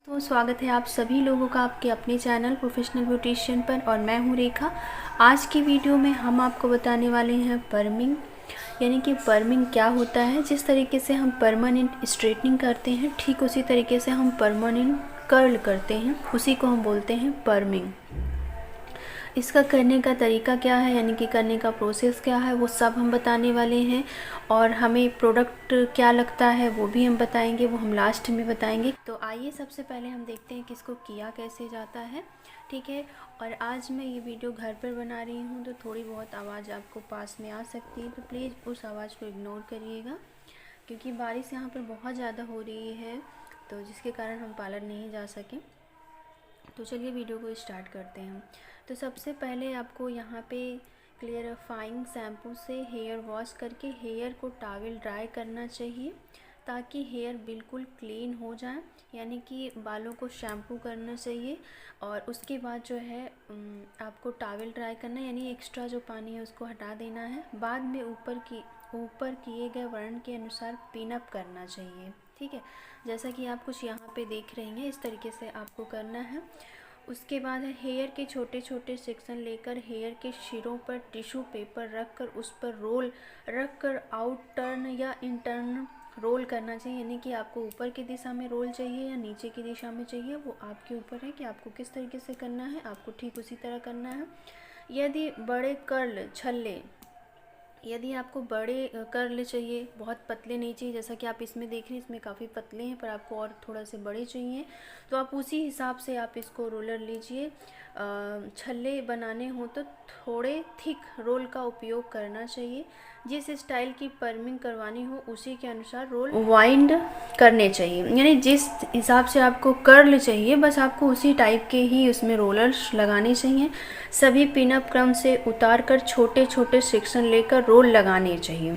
तो स्वागत है आप सभी लोगों का आपके अपने चैनल प्रोफेशनल ब्यूटिशियन पर। और मैं हूँ रेखा। आज की वीडियो में हम आपको बताने वाले हैं पर्मिंग, यानी कि पर्मिंग क्या होता है। जिस तरीके से हम परमानेंट स्ट्रेटनिंग करते हैं, ठीक उसी तरीके से हम परमानेंट कर्ल करते हैं, उसी को हम बोलते हैं पर्मिंग। इसका करने का तरीका क्या है, यानी कि करने का प्रोसेस क्या है, वो सब हम बताने वाले हैं। और हमें प्रोडक्ट क्या लगता है वो भी हम बताएंगे, वो हम लास्ट में बताएंगे। तो आइए सबसे पहले हम देखते हैं कि इसको किया कैसे जाता है, ठीक है। और आज मैं ये वीडियो घर पर बना रही हूँ, तो थोड़ी बहुत आवाज़ आपको पास में आ सकती है, तो प्लीज़ उस आवाज़ को इग्नोर करिएगा, क्योंकि बारिश यहाँ पर बहुत ज़्यादा हो रही है, तो जिसके कारण हम पार्लर नहीं जा सकें। तो चलिए वीडियो को स्टार्ट करते हैं। तो सबसे पहले आपको यहाँ पे क्लियरिफाइंग शैम्पू से हेयर वॉश करके हेयर को टॉवल ड्राई करना चाहिए, ताकि हेयर बिल्कुल क्लीन हो जाए, यानी कि बालों को शैम्पू करना चाहिए। और उसके बाद जो है आपको टॉवल ड्राई करना है, यानी एक्स्ट्रा जो पानी है उसको हटा देना है। बाद में ऊपर किए गए वर्ण के अनुसार पिन अप करना चाहिए, ठीक है। जैसा कि आप कुछ यहाँ पे देख रही हैं, इस तरीके से आपको करना है। उसके बाद है हेयर के छोटे छोटे सेक्शन लेकर हेयर के सिरों पर टिश्यू पेपर रखकर उस पर रोल रखकर आउट टर्न या इंटर्न रोल करना चाहिए, यानी कि आपको ऊपर की दिशा में रोल चाहिए या नीचे की दिशा में चाहिए, वो आपके ऊपर है कि आपको किस तरीके से करना है। आपको ठीक उसी तरह करना है। यदि बड़े कर्ल छल्ले, यदि आपको बड़े कर्ल चाहिए, बहुत पतले नहीं चाहिए, जैसा कि आप इसमें देख रहे हैं, इसमें काफ़ी पतले हैं, पर आपको और थोड़ा से बड़े चाहिए, तो आप उसी हिसाब से आप इसको रोलर लीजिए। छल्ले बनाने हो तो थोड़े थिक रोल का उपयोग करना चाहिए। जिस स्टाइल की पर्मिंग करवानी हो उसी के अनुसार रोल वाइंड करने चाहिए, यानी जिस हिसाब से आपको कर्ल चाहिए बस आपको उसी टाइप के ही उसमें रोलर्स लगाने चाहिए। सभी पिनअप क्रम से उतार कर छोटे छोटे सेक्शन लेकर रोल लगाने चाहिए।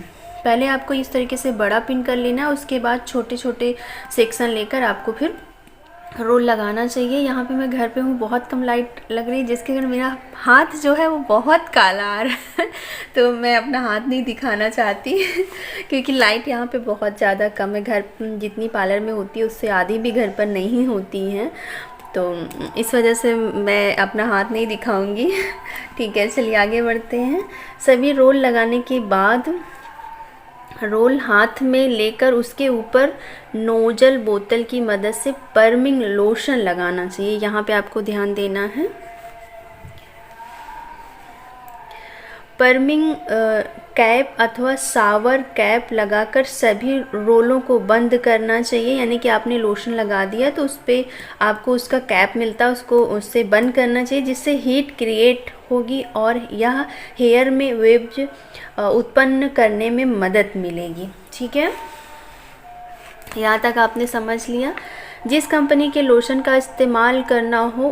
पहले आपको इस तरीके से बड़ा पिन कर लेना है, उसके बाद छोटे छोटे सेक्शन लेकर आपको फिर रोल लगाना चाहिए। यहाँ पे मैं घर पे हूँ, बहुत कम लाइट लग रही है, जिसके कारण मेरा हाथ जो है वो बहुत काला आ रहा है तो मैं अपना हाथ नहीं दिखाना चाहती क्योंकि लाइट यहाँ पे बहुत ज़्यादा कम है। घर जितनी पार्लर में होती है उससे आधी भी घर पर नहीं होती हैं, तो इस वजह से मैं अपना हाथ नहीं दिखाऊंगी ठीक है, चलिए आगे बढ़ते हैं। सभी रोल लगाने के बाद रोल हाथ में लेकर उसके ऊपर नोजल बोतल की मदद से पर्मिंग लोशन लगाना चाहिए। यहाँ पे आपको ध्यान देना है। पर्मिंग कैप अथवा शावर कैप लगाकर सभी रोलों को बंद करना चाहिए, यानी कि आपने लोशन लगा दिया तो उस पर आपको उसका कैप मिलता है, उसको उससे बंद करना चाहिए, जिससे हीट क्रिएट होगी और यह हेयर में वेव्स उत्पन्न करने में मदद मिलेगी, ठीक है। यहाँ तक आपने समझ लिया। जिस कंपनी के लोशन का इस्तेमाल करना हो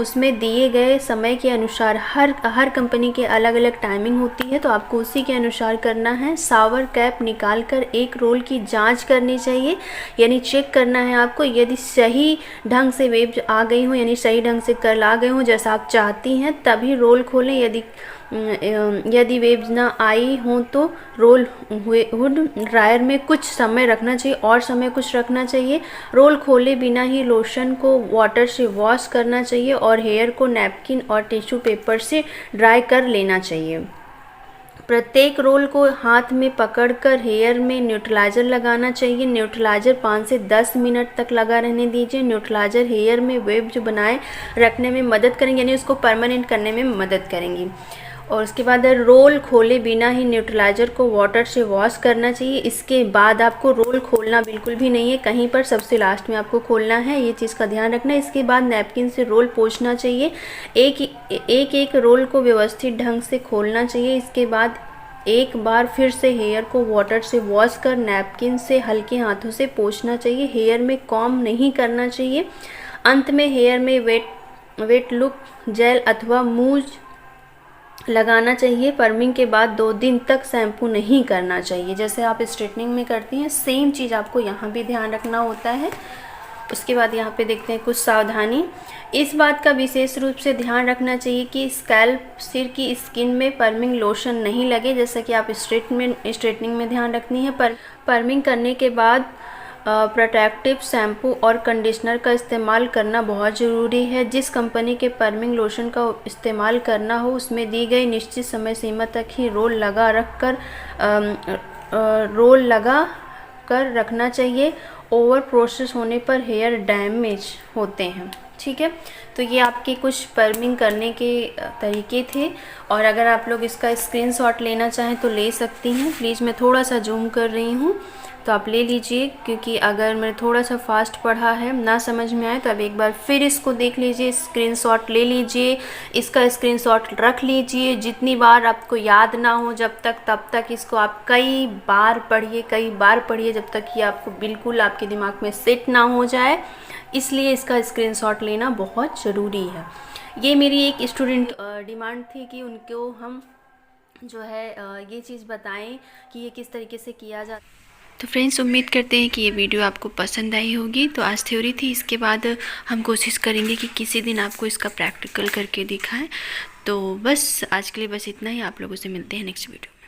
उसमें दिए गए समय के अनुसार हर कंपनी के अलग अलग टाइमिंग होती है, तो आपको उसी के अनुसार करना है। शावर कैप निकालकर एक रोल की जांच करनी चाहिए, यानी चेक करना है आपको, यदि सही ढंग से वेव्स आ गई हो, यानी सही ढंग से कर्ल आ गए हों जैसा आप चाहती हैं, तभी रोल खोलें। यदि वेव्स ना आई हों तो रोल हुड ड्रायर में कुछ समय रखना चाहिए, और समय कुछ रखना चाहिए। रोल खोले बिना ही लोशन को वाटर से वॉश करना चाहिए और हेयर को नैपकिन और टिश्यू पेपर से ड्राई कर लेना चाहिए। प्रत्येक रोल को हाथ में पकड़कर हेयर में न्यूट्रलाइज़र लगाना चाहिए। न्यूट्रलाइज़र 5 से 10 मिनट तक लगा रहने दीजिए। न्यूट्रलाइज़र हेयर में वेव्स बनाए रखने में मदद करेंगे, यानी उसको परमानेंट करने में मदद करेंगी। और उसके बाद रोल खोले बिना ही न्यूट्रलाइज़र को वाटर से वॉश करना चाहिए। इसके बाद आपको रोल खोलना बिल्कुल भी नहीं है कहीं पर, सबसे लास्ट में आपको खोलना है, ये चीज़ का ध्यान रखना है। इसके बाद नैपकिन से रोल पोंछना चाहिए। एक रोल को व्यवस्थित ढंग से खोलना चाहिए। इसके बाद एक बार फिर से हेयर को वाटर से वॉश कर नैपकिन से हल्के हाथों से पोंछना चाहिए। हेयर में कॉम्ब नहीं करना चाहिए। अंत में हेयर में वेट लुक जेल अथवा मूज लगाना चाहिए। पर्मिंग के बाद 2 दिन तक शैम्पू नहीं करना चाहिए, जैसे आप स्ट्रेटनिंग में करती हैं सेम चीज़ आपको यहाँ भी ध्यान रखना होता है। उसके बाद यहाँ पे देखते हैं कुछ सावधानी। इस बात का विशेष रूप से ध्यान रखना चाहिए कि स्कैल्प सिर की स्किन में पर्मिंग लोशन नहीं लगे, जैसा कि आप स्ट्रेटनिंग में ध्यान रखनी है। पर पर्मिंग करने के बाद प्रोटेक्टिव शैम्पू और कंडीशनर का इस्तेमाल करना बहुत ज़रूरी है। जिस कंपनी के पर्मिंग लोशन का इस्तेमाल करना हो उसमें दी गई निश्चित समय सीमा तक ही रोल लगा कर रखना चाहिए। ओवर प्रोसेस होने पर हेयर डैमेज होते हैं। ठीक है, तो ये आपके कुछ पर्मिंग करने के तरीके थे, और अगर आप लोग इसका स्क्रीनशॉट लेना चाहें तो ले सकती हैं। प्लीज़ मैं थोड़ा सा जूम कर रही हूँ तो आप ले लीजिए, क्योंकि अगर मैंने थोड़ा सा फास्ट पढ़ा है, ना समझ में आए तो आप एक बार फिर इसको देख लीजिए, स्क्रीनशॉट ले लीजिए, इसका स्क्रीनशॉट रख लीजिए। जितनी बार आपको याद ना हो जब तक, तब तक इसको आप कई बार पढ़िए जब तक कि आपको बिल्कुल आपके दिमाग में सेट ना हो जाए। इसलिए इसका स्क्रीनशॉट लेना बहुत ज़रूरी है। ये मेरी एक स्टूडेंट डिमांड थी कि उनको हम जो है ये चीज़ बताएं कि ये किस तरीके से किया जाता है। तो फ्रेंड्स, उम्मीद करते हैं कि ये वीडियो आपको पसंद आई होगी। तो आज थ्योरी थी, इसके बाद हम कोशिश करेंगे कि किसी दिन आपको इसका प्रैक्टिकल करके दिखाएं। तो बस आज के लिए बस इतना ही। आप लोगों से मिलते हैं नेक्स्ट वीडियो में।